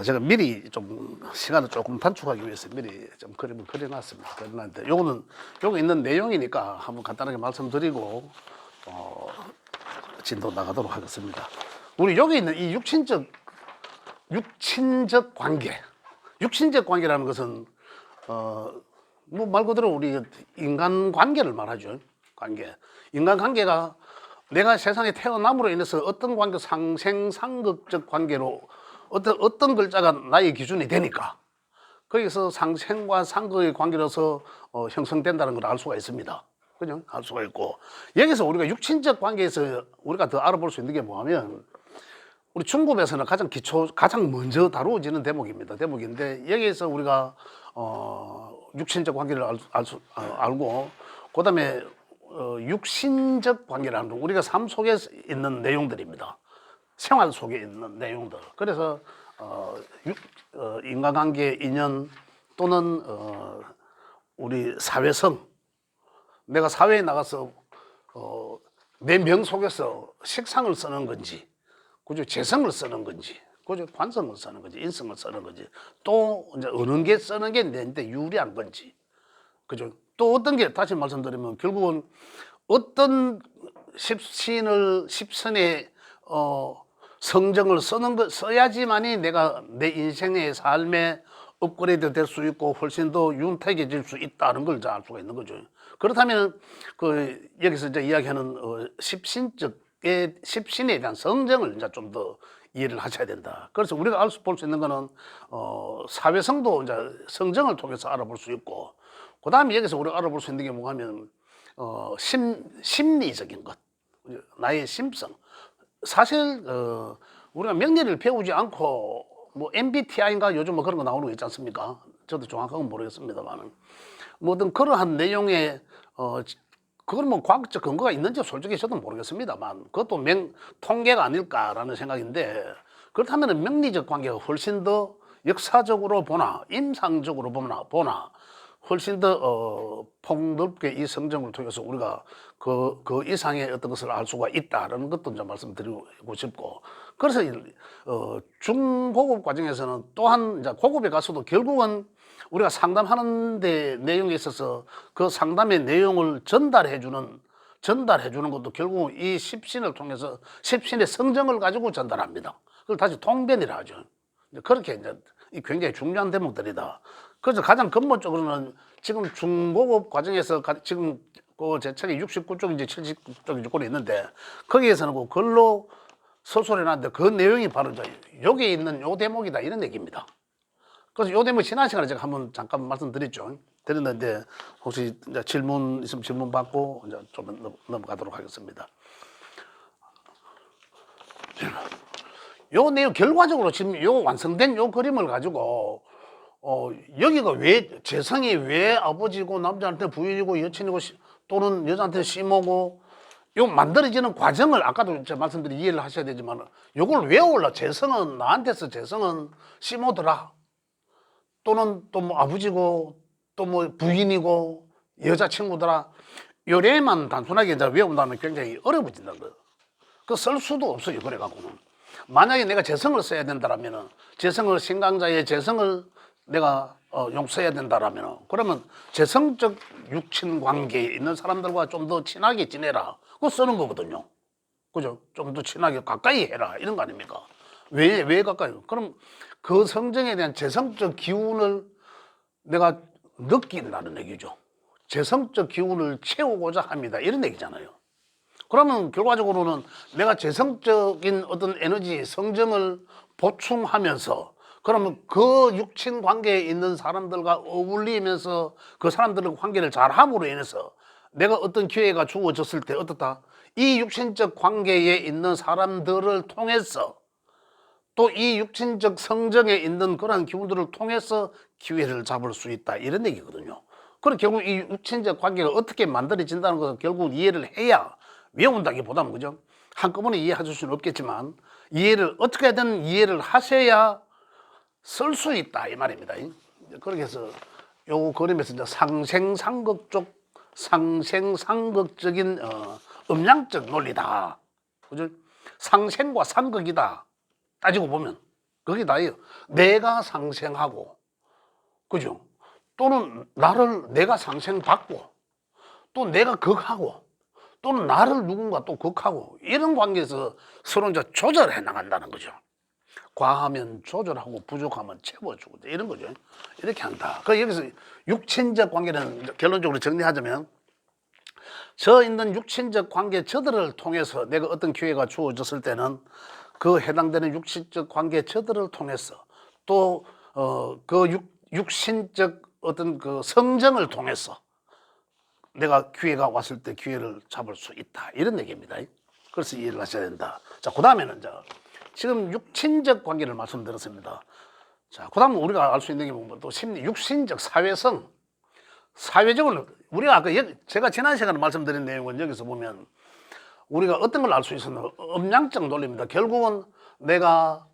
제가 미리 좀 시간을 조금 단축하기 위해서 미리 좀 그림을 그려놨습니다. 그런데 요거 있는 내용이니까 한번 간단하게 말씀드리고 진도 나가도록 하겠습니다. 우리 여기 있는 이 육친적 관계, 육친적 관계라는 것은 뭐 말 그대로 우리 인간 관계를 말하죠. 관계. 인간 관계가 내가 세상에 태어남으로 인해서 어떤 관계, 상생상극적 관계로 어떤 글자가 나의 기준이 되니까 거기서 상생과 상극의 관계로서 형성된다는 걸 알 수가 있습니다. 그죠? 알 수가 있고, 여기서 우리가 육친적 관계에서 우리가 더 알아볼 수 있는 게 뭐하면, 우리 중급에서는 가장 먼저 다루어지는 대목인데, 여기에서 우리가 육친적 관계를 알고, 그 다음에 육신적 관계라는 건 우리가 삶 속에 있는 내용들입니다. 생활 속에 있는 내용들. 그래서 인간관계, 인연 또는 우리 사회성, 내가 사회에 나가서 내 명 속에서 식상을 쓰는 건지, 그죠? 재성을 쓰는 건지, 그죠? 관성을 쓰는 건지, 인성을 쓰는 건지, 또 이제 어느 게 쓰는 게 내한테 유리한 건지, 그죠? 또 어떤 게, 다시 말씀드리면 결국은 어떤 십선의 성정을 써야지만이 내가 내 인생의 삶에 업그레이드 될 수 있고 훨씬 더 윤택해질 수 있다는 걸 알 수가 있는 거죠. 그렇다면 여기서 이제 이야기하는 십신에 대한 성정을 이제 좀 더 이해를 하셔야 된다. 그래서 우리가 볼 수 있는 거는 사회성도 이제 성정을 통해서 알아볼 수 있고, 그 다음에 여기서 우리가 알아볼 수 있는 게 뭐가 하면 심리적인 것, 나의 심성. 사실 우리가 명리를 배우지 않고 뭐 MBTI인가 요즘 뭐 그런 거 나오는 거 있지 않습니까? 저도 정확한 건 모르겠습니다만은 뭐든 그러한 내용에 그건 뭐 과학적 근거가 있는지 솔직히 저도 모르겠습니다만, 그것도 통계가 아닐까라는 생각인데, 그렇다면 명리적 관계가 훨씬 더 역사적으로 보나 임상적으로 보나 훨씬 더 폭넓게 이 성정을 통해서 우리가 그 이상의 어떤 것을 알 수가 있다라는 것도 이제 말씀드리고 싶고, 그래서 중고급 과정에서는 또한 이제 고급에 가서도 결국은 우리가 상담하는 데 내용에 있어서 그 상담의 내용을 전달해 주는 것도 결국 이 십신을 통해서 십신의 성정을 가지고 전달합니다. 그걸 다시 통변이라 하죠. 그렇게 이제 굉장히 중요한 대목들이다. 그래서 가장 근본적으로는 지금 중고급 과정에서 지금 제 책이 69쪽인지 79쪽인지 꼴이 있는데, 거기에서는 그 글로 서술해 놨는데 그 내용이 바로 여기 있는 요 대목이다, 이런 얘기입니다. 그래서 요 대목 지난 시간에 제가 한번 잠깐 말씀드렸죠. 드렸는데 혹시 이제 질문 있으면 질문 받고 이제 좀 넘어가도록 하겠습니다. 요 내용 결과적으로 지금 요 완성된 요 그림을 가지고 여기가 왜 재성이 왜 아버지고 남자한테 부인이고 여친이고 또는 여자한테 시모고, 요 만들어지는 과정을 아까도 제가 말씀드린 이해를 하셔야 되지만, 요걸 왜 올라 재성은 나한테서 재성은 시모더라, 또는 또 뭐 아버지고 또 뭐 부인이고 여자친구더라, 요래만 단순하게 이제 외운다면 굉장히 어려워진다는 거예요. 그 쓸 수도 없어요. 그래갖고는 만약에 내가 재성을 써야 된다라면은, 재성을 신강자의 재성을 내가 용서해야 된다라면, 그러면 재성적 육친 관계에 있는 사람들과 좀 더 친하게 지내라, 그거 쓰는 거거든요. 그죠? 좀 더 친하게 가까이 해라, 이런 거 아닙니까? 왜 가까이? 그럼 그 성정에 대한 재성적 기운을 내가 느낀다는 얘기죠. 재성적 기운을 채우고자 합니다, 이런 얘기잖아요. 그러면 결과적으로는 내가 재성적인 어떤 에너지, 성정을 보충하면서, 그러면 그 육친 관계에 있는 사람들과 어울리면서 그 사람들과 관계를 잘 함으로 인해서 내가 어떤 기회가 주어졌을 때 어떻다? 이 육신적 관계에 있는 사람들을 통해서, 또 이 육신적 성정에 있는 그러한 기운들을 통해서 기회를 잡을 수 있다, 이런 얘기거든요. 그럼 결국 이 육신적 관계가 어떻게 만들어진다는 것을 결국 이해를 해야, 외운다기보다는, 그죠? 한꺼번에 이해하실 수는 없겠지만 어떻게든 이해를 하셔야 쓸 수 있다, 이 말입니다. 그렇게 해서 요 그림에서 이제 상생상극적인 음양적 논리다, 그죠? 상생과 상극이다, 따지고 보면. 그게 다예요. 내가 상생하고, 그죠? 또는 내가 상생받고, 또 내가 극하고, 또는 나를 누군가 또 극하고, 이런 관계에서 서로 이제 조절해 나간다는 거죠. 과하면 조절하고 부족하면 채워주고 이런 거죠. 이렇게 한다. 그 여기서 육친적 관계는 결론적으로 정리하자면, 저 있는 육친적 관계 저들을 통해서 내가 어떤 기회가 주어졌을 때는 그 해당되는 육신적 관계 저들을 통해서 또 그 육신적 어떤 그 성정을 통해서 내가 기회가 왔을 때 기회를 잡을 수 있다, 이런 얘기입니다. 그래서 이해를 하셔야 된다. 자, 그 다음에는 지금 육친적 관계를 말씀드렸습니다. 자, 그 다음 우리가 알 수 있는 게 뭐면 또 육신적 사회성. 사회적으로 우리가 아까 제가 지난 시간에 말씀드린 내용은 여기서 보면 우리가 어떤 걸 알 수 있었나, 음양적 논리입니다. 결국은 내가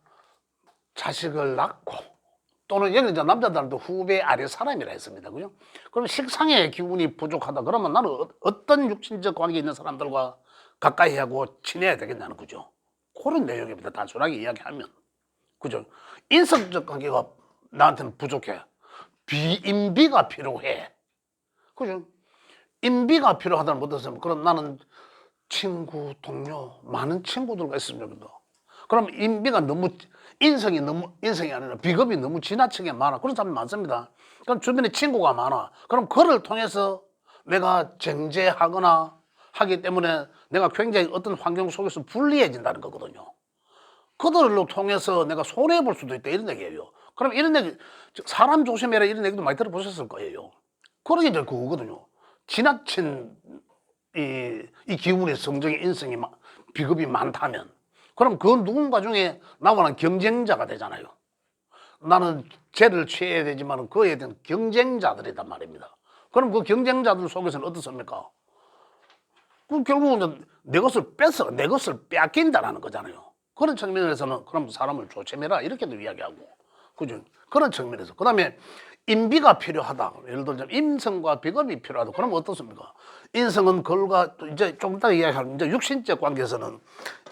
자식을 낳고, 또는 여기 이제 남자들도 후배 아래 사람이라 했습니다. 그죠? 그럼 식상의 기운이 부족하다. 그러면 나는 어떤 육신적 관계 있는 사람들과 가까이 하고 친해야 되겠냐는 거죠. 그런 내용입니다. 단순하게 이야기하면. 그죠? 인성적 관계가 나한테는 부족해. 비인비가 필요해. 그죠? 인비가 필요하다는 것은, 그럼 나는 친구, 동료, 많은 친구들과 있으면 좋겠다. 그럼 인비가 인성이 아니라 비겁이 너무 지나치게 많아. 그런 사람이 많습니다. 그럼 주변에 친구가 많아. 그럼 그를 통해서 내가 정죄하거나 하기 때문에 내가 굉장히 어떤 환경 속에서 불리해진다는 거거든요. 그들을 통해서 내가 손해볼 수도 있다, 이런 얘기예요. 그럼 이런 얘기, 사람 조심해라, 이런 얘기도 많이 들어보셨을 거예요. 그러게 이제 그거거든요. 지나친 이 기운의 성정의 인성이 비겁이 많다면, 그럼 그 누군가 중에 나와는 경쟁자가 되잖아요. 나는 죄를 취해야 되지만 그에 대한 경쟁자들이란 말입니다. 그럼 그 경쟁자들 속에서는 어떻습니까? 그 결국은 내 것을 내 것을 빼앗긴다라는 거잖아요. 그런 측면에서는 그럼 사람을 조심해라, 이렇게도 이야기하고, 그죠? 그런 측면에서. 그 다음에 인비가 필요하다. 예를 들자면 인성과 비겁이 필요하다. 그럼 어떻습니까? 인성은 이제 좀 이따 이야기할 이제 육신적 관계에서는,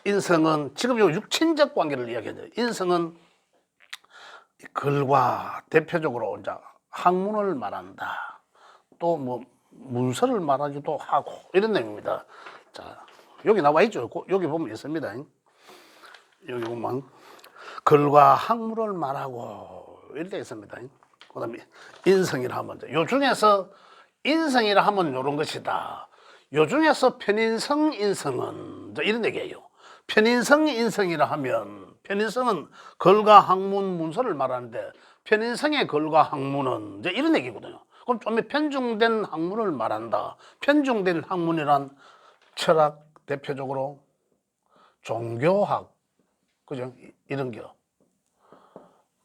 인성은 지금 요 육친적 관계를 이야기하죠. 인성은 글과 대표적으로 이제 학문을 말한다. 또 뭐 문서를 말하기도 하고, 이런 내용입니다. 자, 여기 나와 있죠. 여기 보면 있습니다. 여기 보면 글과 학문을 말하고 이렇게 있습니다. 그 다음에 인성이라 하면, 요 중에서 인성이라 하면 요런 것이다. 요 중에서 편인성 인성은 이런 얘기예요. 편인성 인성이라 하면, 편인성은 글과 학문 문서를 말하는데, 편인성의 글과 학문은 이제 이런 얘기거든요. 그럼 좀 편중된 학문을 말한다. 편중된 학문이란 철학, 대표적으로 종교학, 그죠? 이런 게.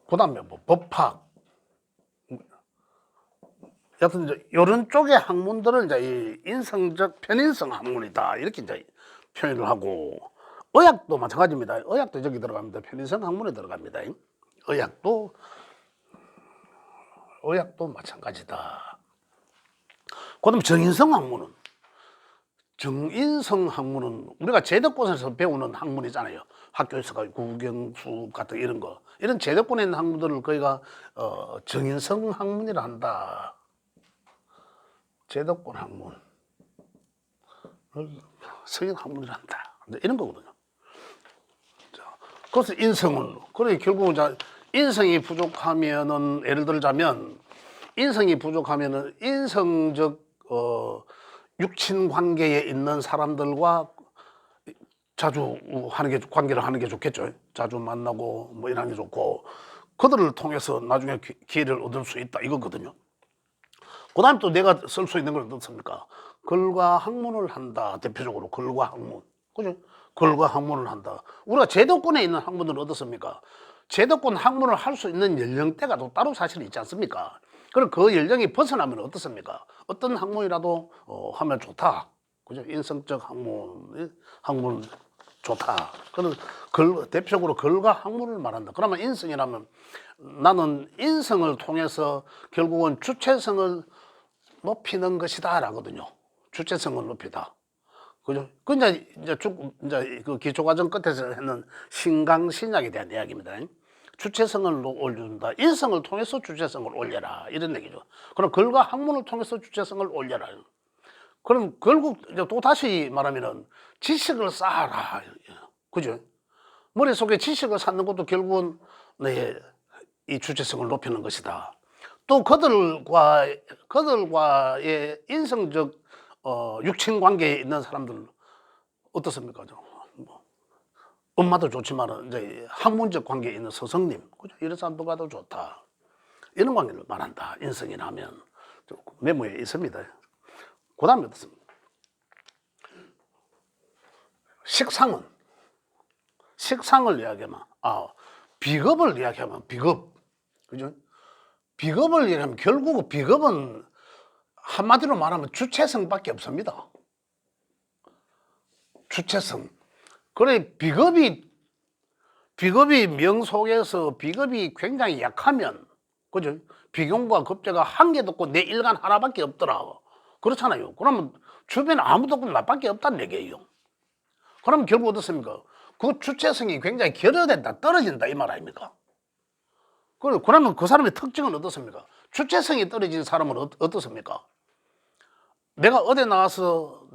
그 다음에 뭐 법학. 여튼 이제 이런 쪽의 학문들은 이제 이 인성적 편인성 학문이다, 이렇게 이제 표현을 하고, 의학도 마찬가지입니다. 의학도 저기 들어갑니다. 편인성 학문에 들어갑니다. 의학도 마찬가지다. 그다음 정인성 학문은 우리가 제도권에서 배우는 학문이잖아요. 학교에서 국영, 수업 같은 이런 거, 이런 제도권에 있는 학문들을 거기가 정인성 학문이라 한다. 제도권 학문, 성인 학문이라 한다, 이런 거거든요. 그래서 인성은, 그래 결국은 인성이 부족하면은, 예를 들자면 인성적 육친 관계에 있는 사람들과 자주 관계를 하는 게 좋겠죠. 자주 만나고 뭐 이런 게 좋고, 그들을 통해서 나중에 기회를 얻을 수 있다, 이거거든요. 그 다음에 또 내가 쓸 수 있는 건 어떻습니까? 글과 학문을 한다. 대표적으로 글과 학문, 그죠? 글과 학문을 한다. 우리가 제도권에 있는 학문들은 어떻습니까? 제도권 학문을 할 수 있는 연령대가 또 따로 사실 있지 않습니까? 그럼 그 연령이 벗어나면 어떻습니까? 어떤 학문이라도 하면 좋다, 그죠? 인성적 학문 좋다. 그는 대표적으로 글과 학문을 말한다. 그러면 인성이라면, 나는 인성을 통해서 결국은 주체성을 높이는 것이다 라거든요. 주체성을 높이다. 그죠? 그 이제 그 기초과정 끝에서 했는 신강신약에 대한 이야기입니다. 주체성을 올린다. 인성을 통해서 주체성을 올려라. 이런 얘기죠. 그럼 글과 학문을 통해서 주체성을 올려라. 그럼 결국 이제 또 다시 말하면은 지식을 쌓아라. 그죠? 머릿속에 지식을 쌓는 것도 결국은 이 주체성을 높이는 것이다. 또 그들과의 인성적 육친 관계에 있는 사람들 어떻습니까? 뭐, 엄마도 좋지만 이제 학문적 관계에 있는 스승님, 그죠? 이런 사람들과도 좋다. 이런 관계를 말한다. 인성이라면 메모에 있습니다. 그다음에 어떻습니까? 식상을 이야기하면 비겁을 이야기하면 비겁, 그죠? 비겁을 이야기하면 결국 비겁은 한마디로 말하면 주체성밖에 없습니다. 주체성. 그래 비겁이 명 속에서 비겁이 굉장히 약하면, 그죠? 비경과 겁재가 한 개도 없고 내 일간 하나밖에 없더라. 그렇잖아요. 그러면 주변에 아무도 없고 나밖에 없다는 얘기예요. 그러면 결국 어떻습니까? 그 주체성이 굉장히 결여된다, 떨어진다 이 말 아닙니까? 그러면 그 사람의 특징은 어떻습니까? 주체성이 떨어진 사람은 어떻습니까? 내가 어디 나와서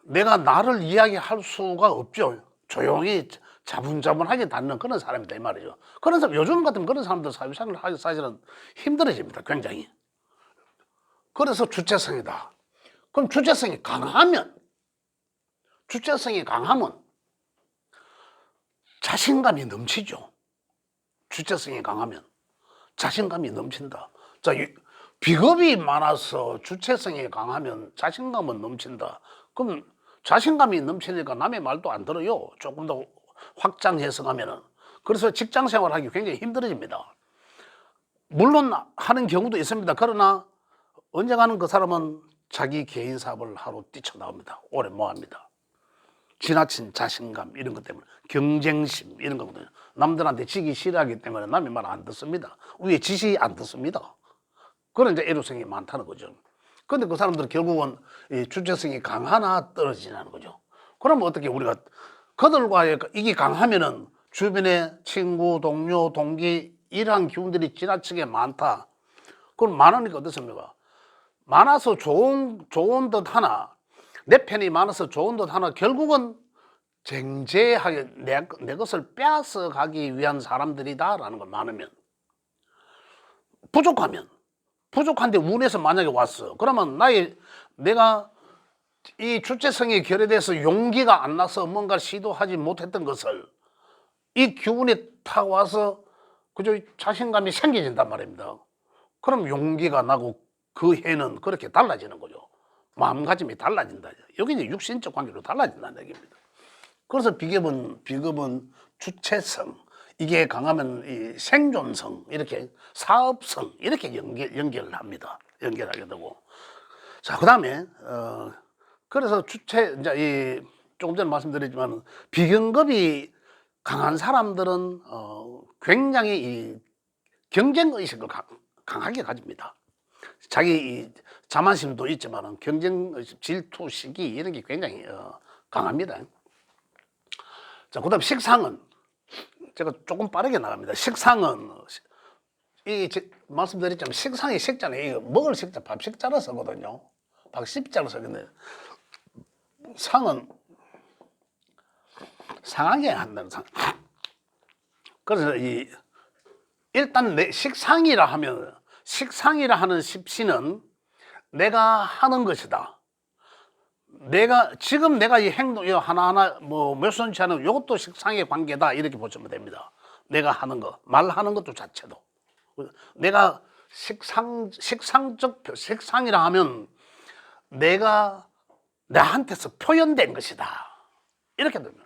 내가 나를 이야기할 수가 없죠. 조용히 자분자분하게 닿는 그런 사람이다 이 말이죠. 그런 사람, 요즘 같은 그런 사람들 사회생활을 하기 사실은 힘들어집니다. 굉장히. 그래서 주체성이다. 그럼 주체성이 강하면 자신감이 넘치죠. 주체성이 강하면 자신감이 넘친다. 자, 비겁이 많아서 주체성이 강하면 자신감은 넘친다. 그럼 자신감이 넘치니까 남의 말도 안 들어요. 조금 더 확장 해석하면은. 그래서 직장 생활하기 굉장히 힘들어집니다. 물론 하는 경우도 있습니다. 그러나 언젠가는 그 사람은 자기 개인 사업을 하러 뛰쳐나옵니다. 오래 뭐 합니다. 지나친 자신감 이런 것 때문에 경쟁심 이런 거거든요. 남들한테 지기 싫어하기 때문에 남의 말 안 듣습니다. 위에 지시 안 듣습니다. 그런 이제 애로성이 많다는 거죠. 그런데 그 사람들은 결국은 이 주체성이 강하나 떨어지냐는 거죠. 그러면 어떻게 우리가 그들과의 이게 강하면은 주변에 친구, 동료, 동기 이러한 기운들이 지나치게 많다. 그럼 많으니까 어떻습니까? 많아서 좋은 듯 하나, 내 편이 많아서 좋은 듯 하나 결국은 쟁제하게 내 것을 빼앗아 가기 위한 사람들이다라는 걸 많으면, 부족한데 운에서 만약에 왔어. 그러면 내가 이 주체성이 결여돼서 용기가 안 나서 뭔가 시도하지 못했던 것을 이 기운이 탁 와서 그저 자신감이 생겨진단 말입니다. 그럼 용기가 나고 그 해는 그렇게 달라지는 거죠. 마음가짐이 달라진다. 여기 이제 육신적 관계로 달라진다는 얘기입니다. 그래서 비겁은 주체성, 이게 강하면 이 생존성, 이렇게 사업성 이렇게 연결을 합니다. 연결하게 되고. 자, 그다음에 그래서 이제 조금 전에 말씀드렸지만 비경겁이 강한 사람들은 굉장히 이 경쟁 의식을 강하게 가집니다. 자기 자만심도 있지만 경쟁 의식, 질투, 시기 이런 게 굉장히 강합니다. 자, 그다음 식상은 제가 조금 빠르게 나갑니다. 식상은 말씀드렸지만 식상이 식자는 먹을 식자, 밥 식자로 쓰거든요. 밥 식자로 쓰는데 상은 상하게 한다는 상. 그래서 일단 식상이라 하는 십시는 내가 하는 것이다. 지금 내가 이 행동 하나하나 몇 손치 하는 이것도 식상의 관계다 이렇게 보시면 됩니다. 내가 하는 거, 말하는 것도 자체도. 내가 식상이라 하면 내가 나한테서 표현된 것이다. 이렇게 되면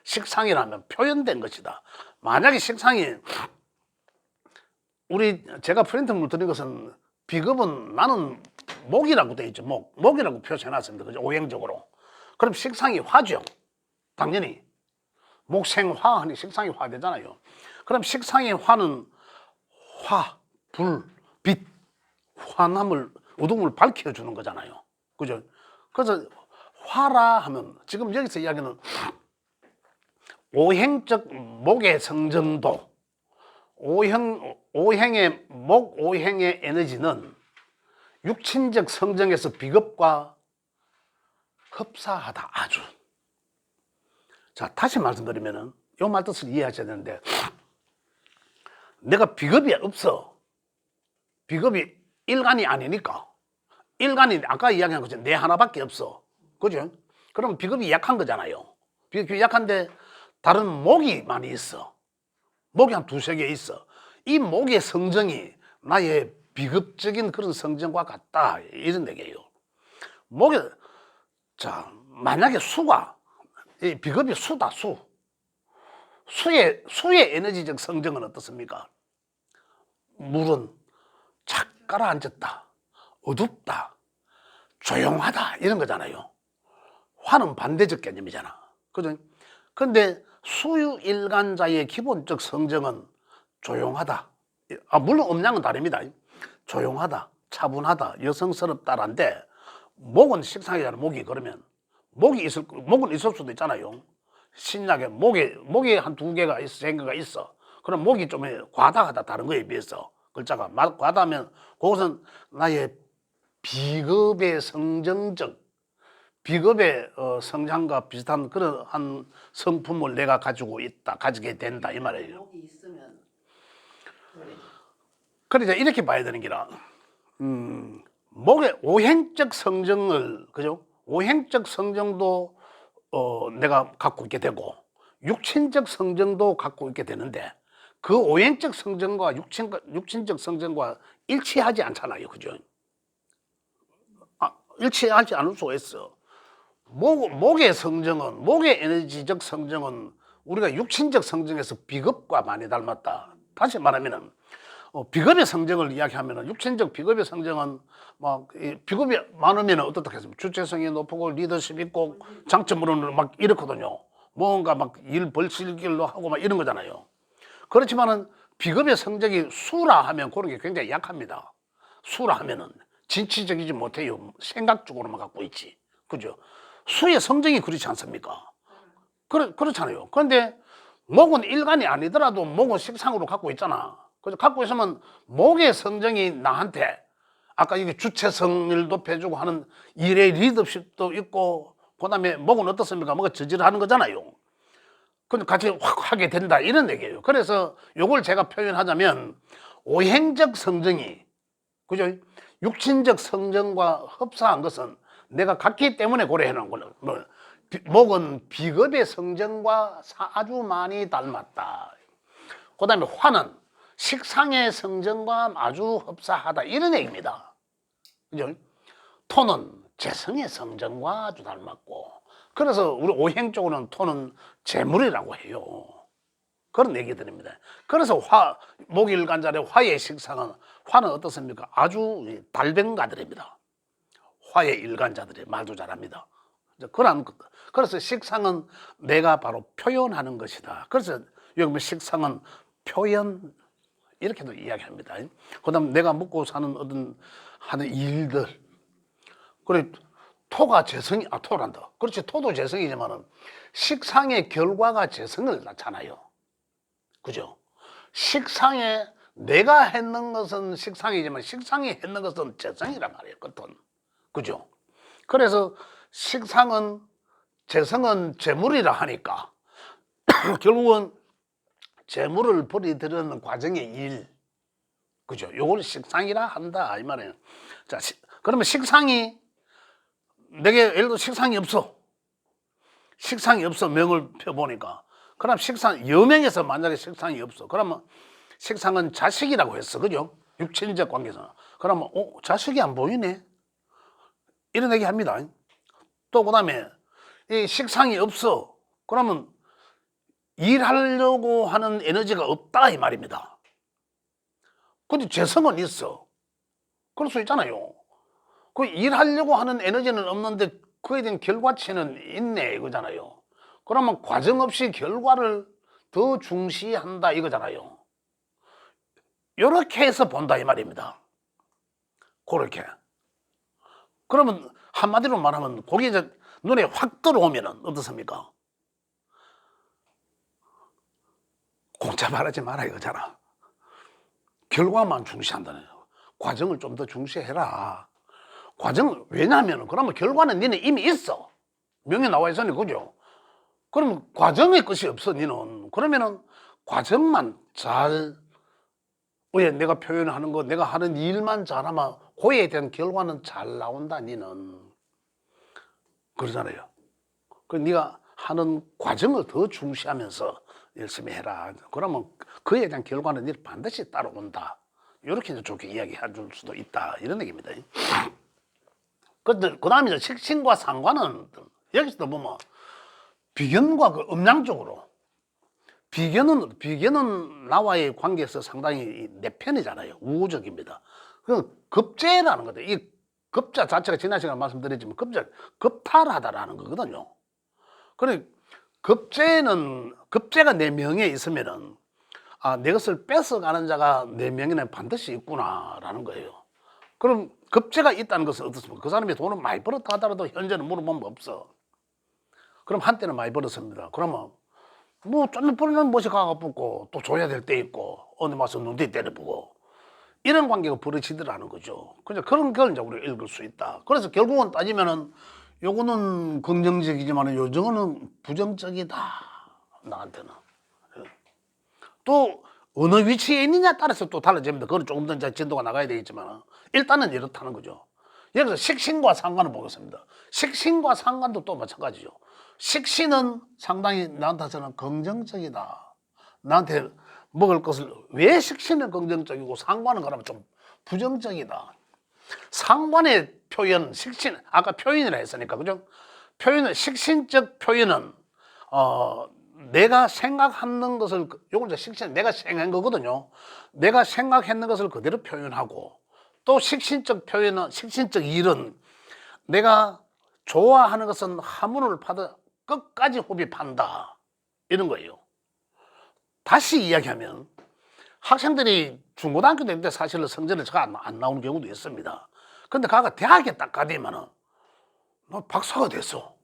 식상이라면 표현된 것이다. 만약에 식상이 제가 프린트물 드린 것은 비겁은 나는 목이라고 돼 있죠. 목이라고 표시해놨습니다. 그죠? 오행적으로. 그럼 식상이 화죠. 당연히 목생화 하니 식상이 화 되잖아요. 그럼 식상의 화는 불, 빛, 화남을 어둠을 밝혀주는 거잖아요. 그죠? 그래서 화라 하면 지금 여기서 이야기는 오행적 목의 성정도, 오행의 목 오행의 에너지는 육친적 성정에서 비겁과 흡사하다. 아주. 자, 다시 말씀드리면은 이 말뜻을 이해하셔야 되는데, 내가 비겁이 없어. 비겁이 일간이 아니니까. 일간이 아까 이야기한 것처럼 내 하나밖에 없어. 그죠? 그럼 비겁이 약한 거잖아요. 비겁이 약한데 다른 목이 많이 있어. 목이 한 두세 개 있어. 이 목의 성정이 나의 비겁적인 그런 성정과 같다. 이런 얘기예요. 목에, 자, 만약에 수가, 이 비겁이 수다, 수. 수의 에너지적 성정은 어떻습니까? 물은 착 가라앉았다, 어둡다, 조용하다, 이런 거잖아요. 화는 반대적 개념이잖아. 그죠? 근데 수유일간자의 기본적 성정은 조용하다. 물론 음량은 다릅니다. 조용하다, 차분하다, 여성스럽다란데, 목은 식상이잖아, 목이. 그러면 목은 있을 수도 있잖아요. 신약에 목이 한 두 개가 있어, 세 개가 있어. 그럼 목이 좀 과다하다, 다른 거에 비해서. 글자가 과다하면 그것은 나의 비겁의 성정적, 비겁의 성장과 비슷한 그런 한 성품을 내가 가지고 있다, 가지게 된다, 이 말이에요. 목이 있으면 그러니까 이렇게 봐야 되는 기라. 목의 오행적 성정을, 그죠? 오행적 성정도 내가 갖고 있게 되고, 육친적 성정도 갖고 있게 되는데, 그 오행적 성정과 육친적 성정과 일치하지 않잖아요. 그죠? 일치하지 않을 수가 있어. 목의 성정은, 목의 에너지적 성정은 우리가 육친적 성정에서 비겁과 많이 닮았다. 다시 말하면은, 비겁의 성정을 이야기하면은, 육친적 비겁의 성정은 비겁이 많으면 어떻겠습니까? 주체성이 높고 리더십 있고 장점으로는 막 이렇거든요. 뭔가 막 일 벌실길로 하고 막 이런 거잖아요. 그렇지만은 비겁의 성적이 수라 하면 그런 게 굉장히 약합니다. 수라 하면은 진취적이지 못해요. 생각적으로만 갖고 있지. 그죠? 수의 성정이 그렇지 않습니까? 그렇잖아요. 그런데 목은 일간이 아니더라도 목은 식상으로 갖고 있잖아. 그래서 갖고 있으면 목의 성정이 나한테 아까 이게 주체성을 높여주고 하는 일의 리더십도 있고, 그 다음에 목은 어떻습니까? 뭐가 저질하는 거잖아요. 근데 같이 확 하게 된다, 이런 얘기예요. 그래서 요걸 제가 표현하자면, 오행적 성정이, 그죠? 육신적 성정과 흡사한 것은 내가 갖기 때문에 고려해 놓은 거예요. 목은 비겁의 성정과 아주 많이 닮았다. 그 다음에 화는 식상의 성정과 아주 흡사하다, 이런 얘기입니다. 그죠? 토는 재성의 성정과 아주 닮았고, 그래서 우리 오행 쪽으로는 토는 재물이라고 해요. 그런 얘기 드립니다. 그래서 목일간절의 화의 식상은, 화는 어떻습니까? 아주 달변가들입니다. 화의 일간자들이 말도 잘합니다. 그래서 식상은 내가 바로 표현하는 것이다. 그래서 여기 식상은 표현, 이렇게도 이야기합니다. 그 다음 내가 먹고 사는 어떤 하는 일들. 그래, 토가 재성이, 토란다. 그렇지, 토도 재성이지만은 식상의 결과가 재성을 낳잖아요. 그죠? 식상에 내가 했는 것은 식상이지만 식상이 했는 것은 재성이란 말이에요. 끝은. 그죠? 그래서 식상은, 재성은 재물이라 하니까 결국은 재물을 벌이들이는 과정의 일. 그죠? 요걸 식상이라 한다, 이 말이에요. 자, 그러면 식상이, 내게 예를 들어 식상이 없어. 식상이 없어, 명을 펴보니까. 그럼 여명에서 만약에 식상이 없어. 그러면 식상은 자식이라고 했어. 그죠? 육친적 관계에서. 그러면, 자식이 안 보이네? 이런 얘기 합니다. 또 그 다음에, 이 식상이 없어. 그러면 일하려고 하는 에너지가 없다, 이 말입니다. 근데 재성은 있어. 그럴 수 있잖아요. 그 일하려고 하는 에너지는 없는데 그에 대한 결과치는 있네, 이거잖아요. 그러면 과정 없이 결과를 더 중시한다, 이거잖아요. 이렇게 해서 본다, 이 말입니다. 그렇게. 그러면 한마디로 말하면 그게 이제 눈에 확 들어오면은 어떻습니까? 복잡하지 마라 이거잖아. 결과만 중시한다는 거. 과정을 좀 더 중시해라. 왜냐하면 그러면 결과는 니는 이미 있어. 명에 나와 있으니 그죠? 그러면 과정의 것이 없어 니는. 그러면은 과정만 잘 왜 내가 표현하는 거 내가 하는 일만 잘하면 그에 대한 결과는 잘 나온다 니는. 그러잖아요. 그 네가 하는 과정을 더 중시하면서 열심히 해라. 그러면 그에 대한 결과는 니 반드시 따라온다. 이렇게 이제 좋게 이야기해 줄 수도 있다. 이런 얘기입니다. 그 다음에 이제 식신과 상관은 여기서도 보면 비견과 그 음양적으로 비견은 나와의 관계에서 상당히 내 편이잖아요. 우호적입니다. 그건 급제라는 거죠. 이 급자 자체가 지난 시간에 말씀드렸지만 급탈하다라는 거거든요. 그래 급제가 내 명에 있으면은 내 것을 뺏어가는 자가 내 명에는 반드시 있구나라는 거예요. 그럼 급제가 있다는 것은 어떻습니까? 그 사람이 돈을 많이 벌었다 하더라도 현재는 물어보면 없어. 그럼 한때는 많이 벌었습니다. 그러면 뭐 좀 벌는 못이 가가붙고 또 줘야 될 때 있고 어디 와서 눈뒤 때려보고 이런 관계가 벌어지더라는 거죠. 그런 걸 이제 우리가 읽을 수 있다. 그래서 결국은 따지면은 요거는 긍정적이지만 요정은 부정적이다. 나한테는. 또 어느 위치에 있느냐에 따라서 또 달라집니다. 그건 조금 더 이제 진도가 나가야 되겠지만 일단은 이렇다는 거죠. 여기서 식신과 상관을 보겠습니다. 식신과 상관도 또 마찬가지죠. 식신은 상당히 나한테는 긍정적이다. 나한테 먹을 것을 왜 식신은 긍정적이고 상관은 그러면 좀 부정적이다. 상관의 표현, 식신 아까 표현이라 했으니까 그죠? 식신적 표현은 내가 생각하는 것을 요걸 이제 식신 내가 생각한 거거든요. 내가 생각했는 것을 그대로 표현하고 또 식신적 표현은 식신적 일은 내가 좋아하는 것은 하문을 파도 끝까지 호흡한다 이런 거예요. 다시 이야기하면 학생들이 중고등학교 때 사실은 성적이 잘 안 나오는 경우도 있습니다. 근데 가가 대학에 딱 가되면은 박사가 됐어.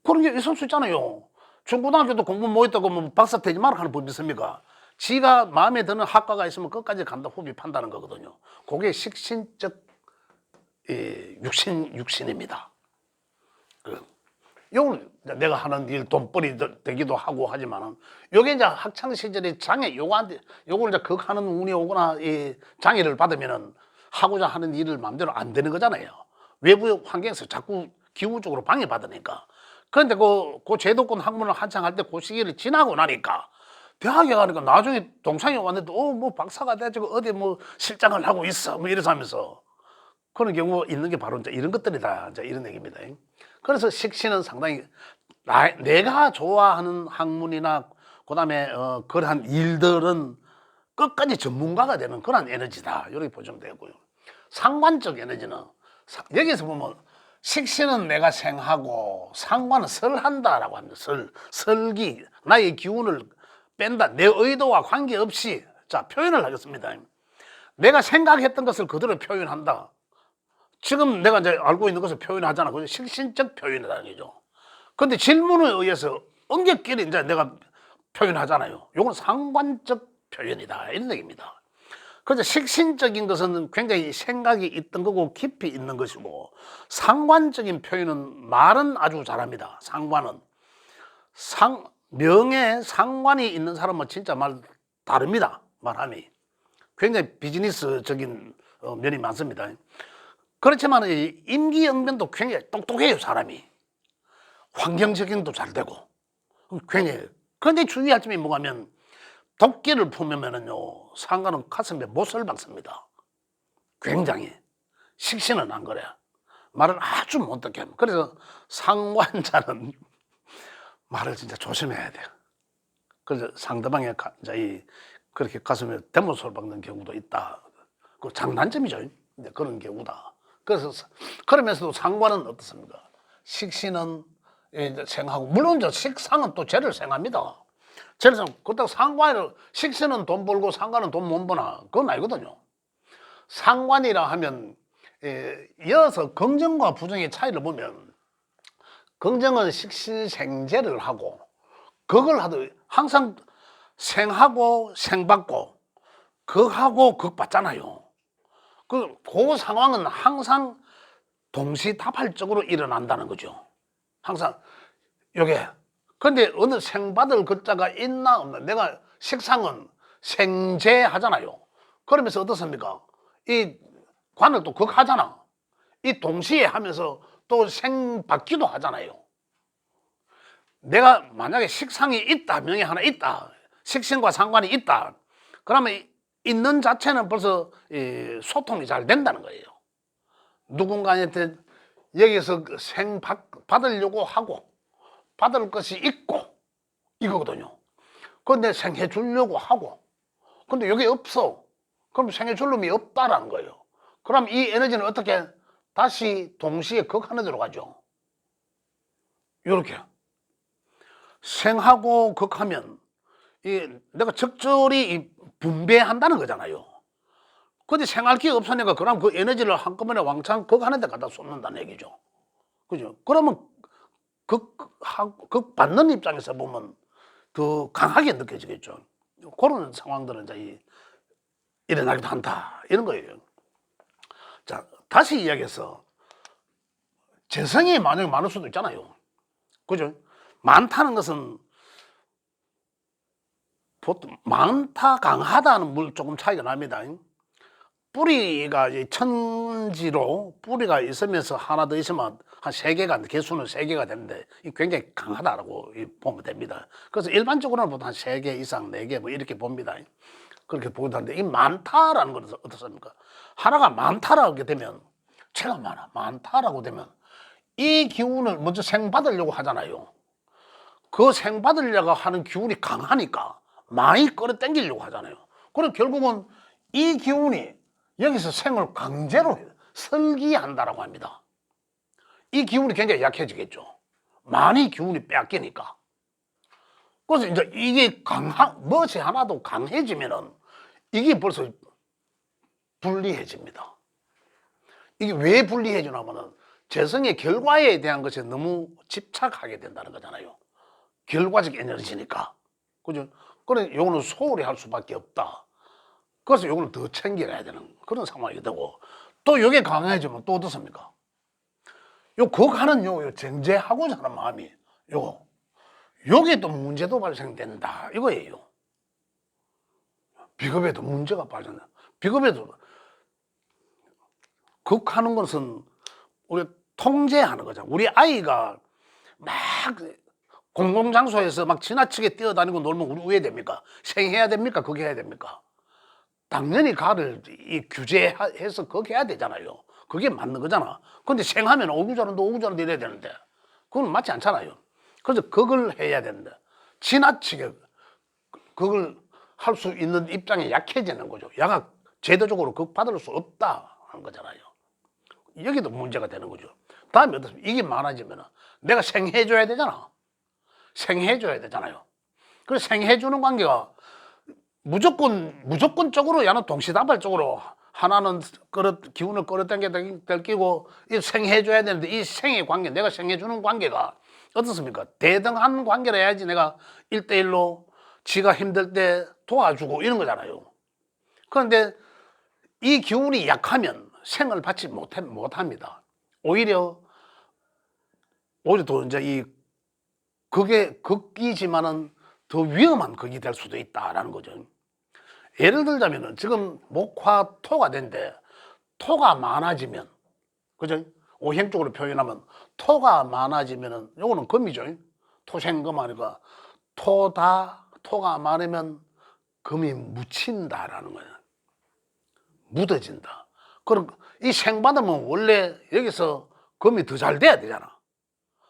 그런 게 있을 수 있잖아요. 중고등학교도 공부 못했다고 뭐 박사 되지 마라 하는 법이 있습니까? 지가 마음에 드는 학과가 있으면 끝까지 간다 호흡한다는 거거든요. 그게 육신입니다. 요걸 내가 하는 일 돈벌이 되기도 하고 하지만은 요게 이제 학창 시절에 장애 요걸 이제 극하는 운이 오거나 이 장애를 받으면은 하고자 하는 일을 마음대로 안 되는 거잖아요. 외부 환경에서 자꾸 기후적으로 방해받으니까. 그런데 그 제도권 학문을 한창 할 때 그 시기를 지나고 나니까 대학에 가니까 나중에 동창이 왔는데 뭐 박사가 돼가지고 어디 뭐 실장을 하고 있어 뭐 이래서 하면서 그런 경우가 있는 게 바로 이제 이런 것들이다. 이제 이런 얘기입니다. 그래서 식신은 상당히 내가 좋아하는 학문이나 그다음에 그러한 일들은 끝까지 전문가가 되는 그런 에너지다. 이렇게 보시면 되고요. 상관적 에너지는 여기서 보면 식신은 내가 생하고 상관은 설한다라고 합니다. 설기 나의 기운을 뺀다. 내 의도와 관계없이 자 표현을 하겠습니다. 내가 생각했던 것을 그대로 표현한다. 지금 내가 이제 알고 있는 것을 표현하잖아. 그게 식신적 표현이라는 거죠. 근데 질문에 의해서 엉겹끼리 이제 내가 표현하잖아요. 이건 상관적 표현이다. 이런 얘기입니다. 그래서 식신적인 것은 굉장히 생각이 있던 거고 깊이 있는 것이고 상관적인 표현은 말은 아주 잘합니다. 상관은. 명예 상관이 있는 사람은 진짜 말 다릅니다. 말함이. 굉장히 비즈니스적인 면이 많습니다. 그렇지만 임기응변도 굉장히 똑똑해요. 사람이. 환경적인도 잘 되고 굉장히. 그런데 주의할 점이 뭐냐면 도끼를 품으면은요 상관은 가슴에 못을 박습니다. 굉장히. 식신은 안 그래. 말을 아주 못듣게 합니다. 그래서 상관자는 말을 진짜 조심해야 돼요. 그래서 상대방의 그렇게 가슴에 대못을 박는 경우도 있다. 그 장단점이죠. 그런 경우다. 그래서 그러면서도 상관은 어떻습니까? 식신은 생하고 물론 저 식상은 또 죄를 생합니다. 죄를 그렇다고 상관을 식신은 돈 벌고 상관은 돈 못 버나 그건 아니거든요. 상관이라 하면 이어서 긍정과 부정의 차이를 보면 긍정은 식신생재를 하고 그걸 하도 항상 생하고 생받고 극하고 극받잖아요. 그 상황은 항상 동시다발적으로 일어난다는 거죠. 항상 요게. 근데 어느 생받을 글자가 있나 없나. 내가 식상은 생재하잖아요. 그러면서 어떻습니까? 이 관을 또 극하잖아. 이 동시에 하면서 또 생받기도 하잖아요. 내가 만약에 식상이 있다, 명이 하나 있다, 식신과 상관이 있다, 그러면 있는 자체는 벌써 소통이 잘 된다는 거예요. 누군가한테 여기서 생 받으려고 하고 받을 것이 있고 이거거든요. 그런데 생해 주려고 하고 근데 여기 없어. 그럼 생해 줄 놈이 없다라는 거예요. 그럼 이 에너지는 어떻게 다시 동시에 극하는 데로 가죠. 이렇게 생하고 극하면 내가 적절히 분배한다는 거잖아요. 근데 생할 기가 없으니까 그럼 그 에너지를 한꺼번에 왕창 극하는 데 갖다 쏟는다는 얘기죠. 그죠? 그러면 극 받는 입장에서 보면 더 강하게 느껴지겠죠. 그런 상황들은 이제 일어나기도 한다. 이런 거예요. 자, 다시 이야기해서 재성이 만약에 많을 수도 있잖아요. 그죠? 많다는 것은 보통 많다, 강하다는 물 조금 차이가 납니다. 뿌리가 천지로 뿌리가 있으면서 하나 더 있으면 한 3개가, 개수는 3개가 되는데 굉장히 강하다라고 보면 됩니다. 그래서 일반적으로는 보통 한 3개 이상, 4개 뭐 이렇게 봅니다. 그렇게 보기도 하는데 이 많다라는 건 어떻습니까? 하나가 많다라고 되면 제가 많다라고 되면 이 기운을 먼저 생받으려고 하잖아요. 그 생받으려고 하는 기운이 강하니까 많이 끌어당기려고 하잖아요. 그럼 결국은 이 기운이 여기서 생을 강제로 설기한다라고 합니다. 이 기운이 굉장히 약해지겠죠. 많이 기운이 빼앗기니까. 그래서 이제 이게 무엇이 하나도 강해지면은 이게 벌써 불리해집니다. 이게 왜 불리해지냐면은 재성의 결과에 대한 것에 너무 집착하게 된다는 거잖아요. 결과적 에너지니까. 그죠? 그래, 요거는 소홀히 할 수밖에 없다. 그래서 요거는 더 챙겨야 되는 그런 상황이 되고, 또 요게 강해지면 또 어떻습니까? 요 극하는 요 정제하고자 하는 마음이 요게 또 문제도 발생된다. 이거예요. 비겁에도 문제가 발생된다. 비겁에도 극하는 것은 우리 통제하는 거잖아. 우리 아이가 막 공공장소에서 막 지나치게 뛰어다니고 놀면 우리 왜 됩니까? 생해야 됩니까? 그게 해야 됩니까? 당연히 가를 규제해서 그렇게 해야 되잖아요. 그게 맞는 거잖아. 근데 생하면 오구자른다 오구자른다 이래야 되는데 그건 맞지 않잖아요. 그래서 그걸 해야 된다. 지나치게 그걸 할 수 있는 입장이 약해지는 거죠. 야가 제도적으로 그거 받을 수 없다 하는 거잖아요. 여기도 문제가 되는 거죠. 다음에 어떻습니까? 이게 많아지면 내가 생해줘야 되잖아. 생해줘야 되잖아요. 그래서 생해주는 관계가 무조건적으로 야는 동시다발적으로 하나는 기운을 끌어당기고 생해줘야 되는데 이 생의 관계, 내가 생해주는 관계가 어떻습니까? 대등한 관계를 해야지 내가 1대1로 지가 힘들 때 도와주고 이런 거잖아요. 그런데 이 기운이 약하면 생을 받지 못합니다. 오히려 더 이제 그게 극이지만은 더 위험한 극이 될 수도 있다라는 거죠. 예를 들자면은 지금 목화토가 된데 토가 많아지면, 그죠? 오행적으로 표현하면 토가 많아지면은 요거는 금이죠. 토생금 하니까 토가 많으면 금이 묻힌다라는 거예요. 묻어진다. 그럼 이 생받으면 원래 여기서 금이 더 잘 돼야 되잖아.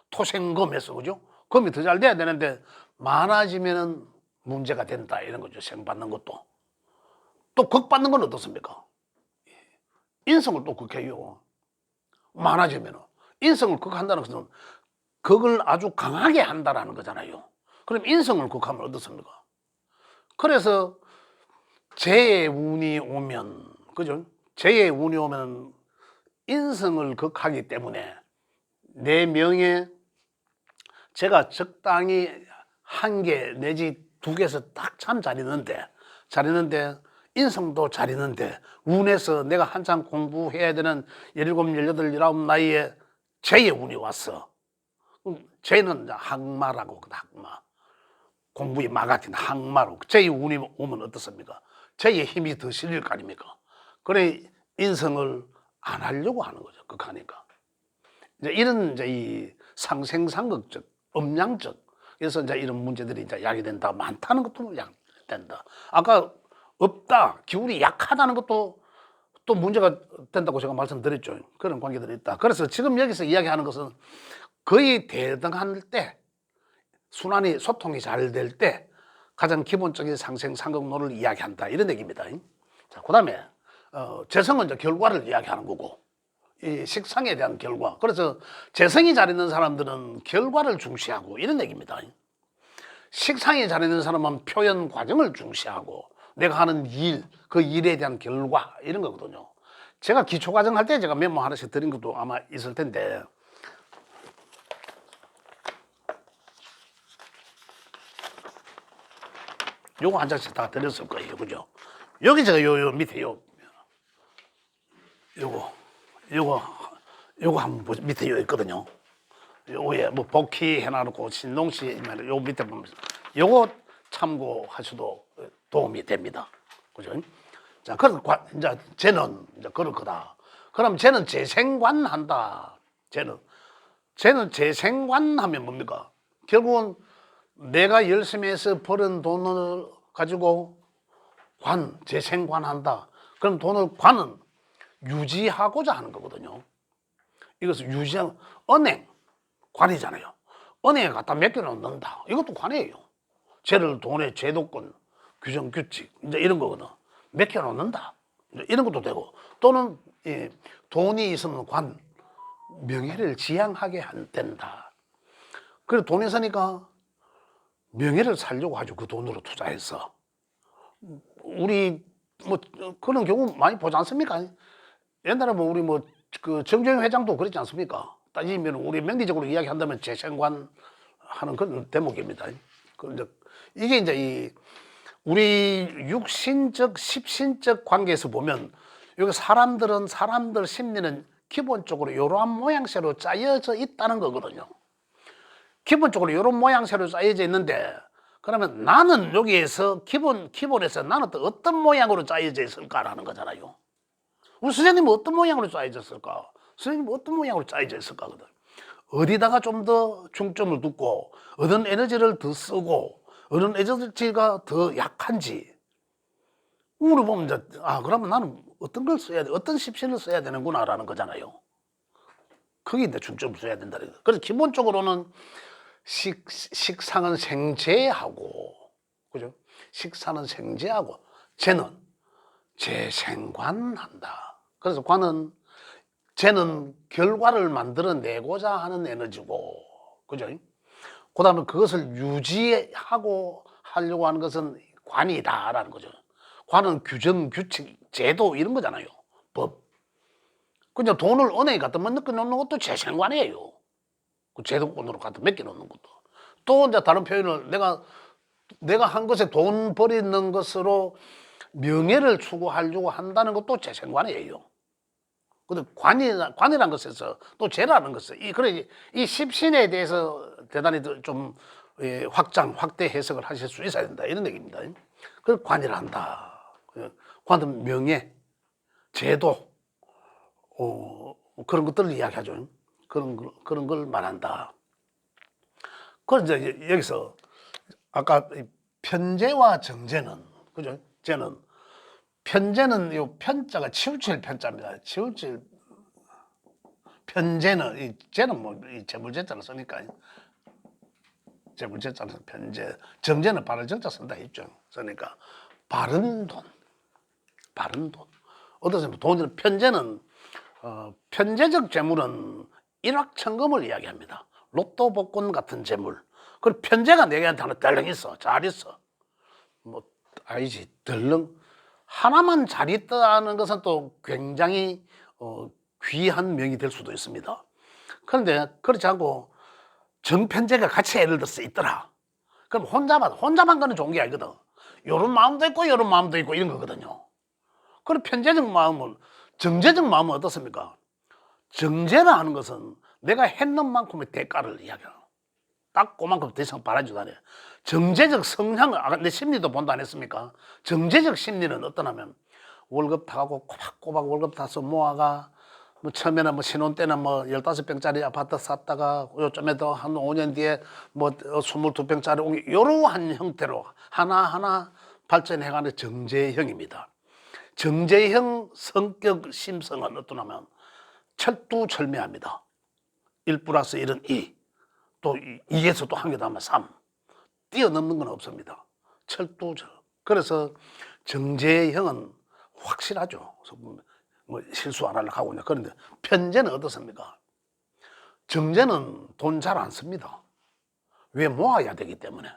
토생금에서, 그죠? 금이 더 잘 돼야 되는데 많아지면은 문제가 된다 이런 거죠. 생받는 것도. 또 극받는 건 어떻습니까? 인성을 또 극해요. 많아지면은. 인성을 극한다는 것은 극을 아주 강하게 한다라는 거잖아요. 그럼 인성을 극하면 어떻습니까? 그래서 재의 운이 오면, 그죠? 재의 운이 오면 인성을 극하기 때문에 내 명예, 제가 적당히 1개 내지 두 개에서 딱 참 잘 있는데 인성도 잘 있는데 운에서 내가 한창 공부해야 되는 17, 18, 19 나이에 재의 운이 왔어. 재는 항마라고, 항마. 공부에 막아진 항마로 재의 운이 오면 어떻습니까? 재의 힘이 더 실릴 거 아닙니까? 그래 인성을 안 하려고 하는 거죠. 극하니까. 이제 이런 이제 이 상생상극적, 음양적, 그래서 이제 이런 문제들이 이제 야기된다. 많다는 것도 야기된다. 아까 없다, 기운이 약하다는 것도 또 문제가 된다고 제가 말씀드렸죠. 그런 관계들이 있다. 그래서 지금 여기서 이야기하는 것은 거의 대등할 때, 순환이, 소통이 잘 될 때 가장 기본적인 상생상극론을 이야기한다. 이런 얘기입니다. 자, 그 다음에 재성은 이제 결과를 이야기하는 거고, 이 식상에 대한 결과. 그래서 재성이 잘 있는 사람들은 결과를 중시하고 이런 얘기입니다. 식상이 잘 있는 사람은 표현 과정을 중시하고 내가 하는 일, 그 일에 대한 결과 이런 거거든요. 제가 기초과정 할 때 제가 메모 하나씩 드린 것도 아마 있을 텐데, 요거 한 장씩 다 드렸을 거예요. 그죠? 여기 제가 요 밑에 요거 한번 밑에 요 있거든요. 요거에 뭐 복희 해놔놓고 신동시 요 밑에 보면 요거 참고하셔도 도움이 됩니다. 그죠? 자, 그래서 이제 쟤는 이제 그럴 거다. 그럼 쟤는 재생관한다. 쟤는 재생관하면 뭡니까? 결국은 내가 열심히 해서 벌은 돈을 가지고 재생관한다. 그럼 관은 유지하고자 하는 거거든요. 이것을 유지하는, 관이잖아요. 은행에 갖다 맡겨놓는다. 이것도 관이에요. 돈의 제도권, 규정, 규칙, 이제 이런 거거든. 맡겨놓는다. 이런 것도 되고, 또는 돈이 있으면 명예를 지향하게 된다. 그래서 돈이 있으니까 명예를 살려고 하죠. 그 돈으로 투자해서. 우리 뭐 그런 경우 많이 보지 않습니까? 옛날에 뭐 우리 그 정재영 회장도 그랬지 않습니까? 따지면 우리 명리적으로 이야기한다면 재생관 하는 그런 대목입니다. 이게 이제 우리 육신적, 십신적 관계에서 보면 여기 사람들 심리는 기본적으로 이러한 모양새로 짜여져 있다는 거거든요. 기본적으로 이런 모양새로 짜여져 있는데, 그러면 나는 여기에서 기본에서 나는 또 어떤 모양으로 짜여져 있을까라는 거잖아요. 우리 선생님은 어떤 모양으로 짜여졌을까? 선생님은 어떤 모양으로 짜여져 있을까? 어디다가 좀 더 중점을 두고, 어떤 에너지를 더 쓰고, 어떤 에너지가 더 약한지, 물어보면 이제, 그러면 나는 어떤 걸 써야 돼? 어떤 십신을 써야 되는구나라는 거잖아요. 거기에 이제 중점을 써야 된다. 그래서 기본적으로는 식상은 생재하고, 그죠? 식사는 생재하고, 재는 재생관한다. 그래서 재는 결과를 만들어내고자 하는 에너지고, 그죠? 그 다음에 그것을 유지하고 하려고 하는 것은 관이다라는 거죠. 관은 규정, 규칙, 제도 이런 거잖아요. 법. 그냥 돈을 은행에 갖다 맡겨놓는 것도 재생관이에요. 그 제도권으로 갖다 맡겨놓는 것도. 또 이제 다른 표현을 내가 한 것에 돈 버리는 것으로 명예를 추구하려고 한다는 것도 재생관이에요. 근데 관이라는 것에서 또 재라는 것은 이 십신에 대해서 대단히 좀 확대 해석을 하실 수 있어야 된다 이런 얘기입니다. 그걸 관이라 한다. 관은 명예, 제도, 그런 것들을 이야기하죠. 그런 걸 말한다. 그래서 이제 여기서 아까 편재와 정재는, 그죠? 편재는 요 편자가 치우칠 편자입니다. 편재는 재는 이 재물재자를 쓰니까 재물재자를 편재. 정재는 바른 정자 쓴다 했죠. 그러니까 바른 돈. 어떠세요? 돈은 편재는 편재적 재물은 일확천금을 이야기합니다. 로또 복권 같은 재물. 그리고 편재가 내게한테 하나 덜렁 있어. 잘 있어. 아니지. 덜렁. 하나만 잘 있다는 것은 또 굉장히 귀한 명이 될 수도 있습니다. 그런데 그렇지 않고 정편재가 같이 예를 들어서 있더라. 그럼 혼자만 거는 좋은 게 아니거든. 요런 마음도 있고 요런 마음도 있고 이런 거거든요. 그럼 편재적 마음은, 정제적 마음은 어떻습니까? 정제라 하는 것은 내가 했는 만큼의 대가를 이야기하는, 딱 그만큼 더 이상 바라지도 않아요. 정제적 성향을, 아까 내 심리도 본다 안 했습니까? 정제적 심리는 어떠냐면, 월급 타고 꼬박꼬박 월급 타서 모아가, 뭐 처음에는 뭐 신혼 때는 뭐 15평짜리 아파트 샀다가 요즘에도 한 5년 뒤에 뭐 22평짜리 옮기, 이러한 형태로 하나하나 발전해가는 정제형입니다. 정제형 성격 심성은 어떠냐면 철두철미합니다. 1 플러스 1은 2, 또 2에서 또 한 개 더 하면 3, 뛰어넘는 건 없습니다. 철두철. 그래서 정제형은 확실하죠. 뭐 실수 안 하려고 하고 있냐. 그런데 편제는 어떻습니까? 정제는 돈 잘 안 씁니다. 왜? 모아야 되기 때문에.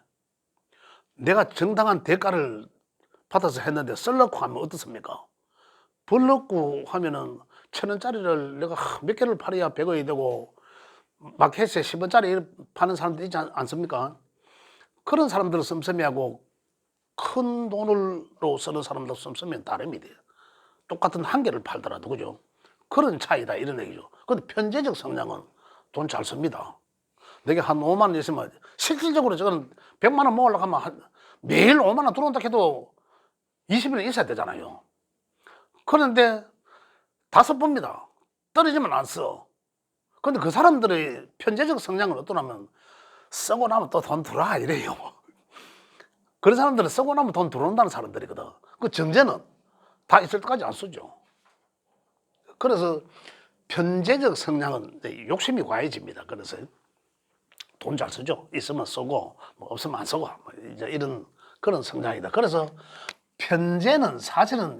내가 정당한 대가를 받아서 했는데 썰렁고 하면 어떻습니까? 벌렀고 하면은 1,000원짜리를 내가 몇 개를 팔아야 100원이 되고, 마켓에 10원짜리 파는 사람들 있지 않습니까? 그런 사람들은 씀씀이하고 큰 돈으로 쓰는 사람들 씀씀이는 다릅니다. 똑같은 한 개를 팔더라도, 그죠? 그런 차이다, 이런 얘기죠. 근데 편제적 성향은 돈 잘 씁니다. 내가 한 5만 원 있으면, 실질적으로 저는 100만 원 모으려고 하면 매일 5만 원 들어온다 해도 20일 있어야 되잖아요. 그런데 5번입니다. 떨어지면 안 써. 근데 그 사람들의 편제적 성향은 어떠냐면, 쓰고 나면 또 돈 들어와, 이래요. 그런 사람들은 쓰고 나면 돈 들어온다는 사람들이거든. 그 정제는 다 있을 때까지 안 쓰죠. 그래서 편제적 성향은 욕심이 과해집니다. 그래서 돈 잘 쓰죠. 있으면 쓰고, 뭐 없으면 안 쓰고, 뭐 이제 이런 그런 성향이다. 그래서 편제는 사실은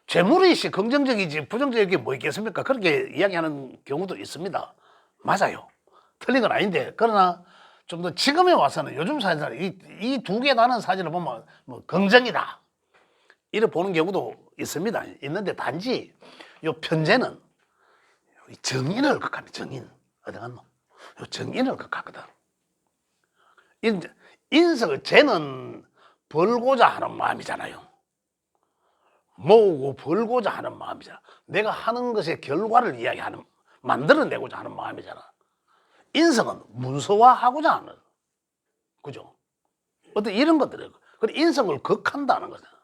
재물이시 긍정적이지 부정적인 게 뭐 있겠습니까? 그렇게 이야기하는 경우도 있습니다. 맞아요. 틀린 건 아닌데, 그러나 좀 더 지금에 와서는 요즘 사회에서 이 두 개 다른 사진을 보면 뭐 긍정이다, 이렇게 보는 경우도 있습니다. 있는데 단지 요 편제는 정인을 극합니다. 정인. 어디 갔노? 요 정인을 극하거든. 인석을, 쟤는 벌고자 하는 마음이잖아요. 모으고 벌고자 하는 마음이잖아. 내가 하는 것의 결과를 이야기하는, 만들어내고자 하는 마음이잖아. 인성은 문서화하고자 하는, 그죠? 어떤 이런 것들이에요. 그리고 인성을 극한다는 거잖아.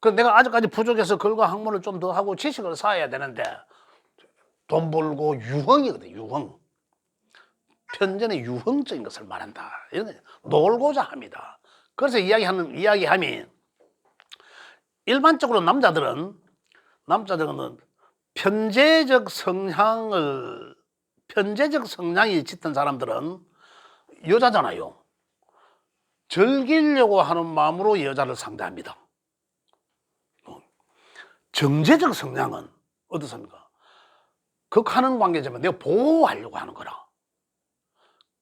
그 내가 아직까지 부족해서 글과 학문을 좀 더 하고 지식을 쌓아야 되는데, 돈 벌고 유흥이거든, 유흥. 편전의 유흥적인 것을 말한다. 이런 놀고자 합니다. 그래서 이야기함이, 일반적으로 남자들은 편제적 성향이 짙은 사람들은 여자잖아요. 즐기려고 하는 마음으로 여자를 상대합니다. 정제적 성향은 어떻습니까? 극하는 관계지만 내가 보호하려고 하는 거라.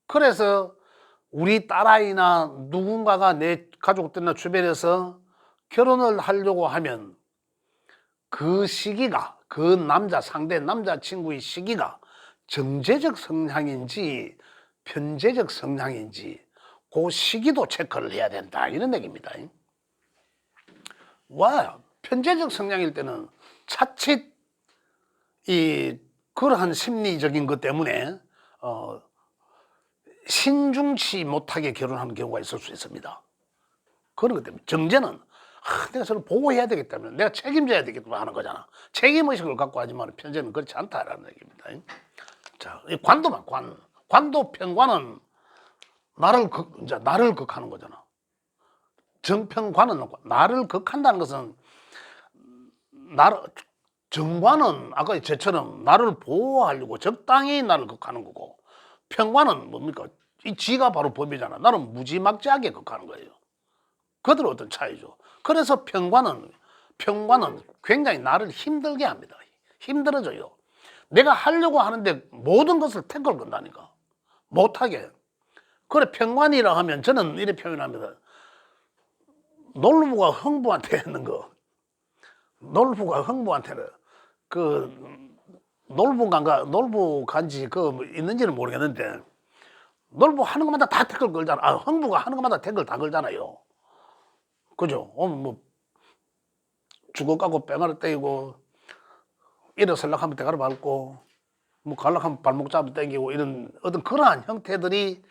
그래서 우리 딸아이나 누군가가 내 가족들이나 주변에서 결혼을 하려고 하면 그 시기가, 그 상대 남자친구의 시기가 정제적 성향인지 편제적 성향인지 그 시기도 체크를 해야 된다, 이런 얘기입니다. 편제적 성향일 때는 자칫 그러한 심리적인 것 때문에 신중치 못하게 결혼하는 경우가 있을 수 있습니다. 그런 것 때문에 정제는 내가 저를 보호해야 되기 때문에, 내가 책임져야 되기 때문에 하는 거잖아. 책임의식을 갖고 하지만 편제는 그렇지 않다라는 얘기입니다. 자, 이 관도만, 관도 편관은 나를 극하는 거잖아. 정편관은 나를 극한다는 것은, 정관은 아까 저처럼 나를 보호하려고 적당히 나를 극하는 거고, 편관은 뭡니까? 이 지가 바로 법이잖아. 나는 무지막지하게 극하는 거예요. 그들의 어떤 차이죠. 그래서 편관은 굉장히 나를 힘들게 합니다. 힘들어져요. 내가 하려고 하는데 모든 것을 태클 건다니까. 못하게. 그래, 편관이라 하면 저는 이렇게 표현합니다. 놀부가 흥부한테 했는 거. 놀부가 흥부한테는 놀부 간지 있는지는 모르겠는데, 널 뭐 하는 것마다 다 댓글 걸잖아. 아, 흥부가 하는 것마다 댓글 다 걸잖아요. 그죠? 뭐 주걱 까고 뺑아리 때리고 일어설락하면 대가리 밟고 뭐 갈락하면 발목 잡아 당기고 이런 어떤 그러한 형태들이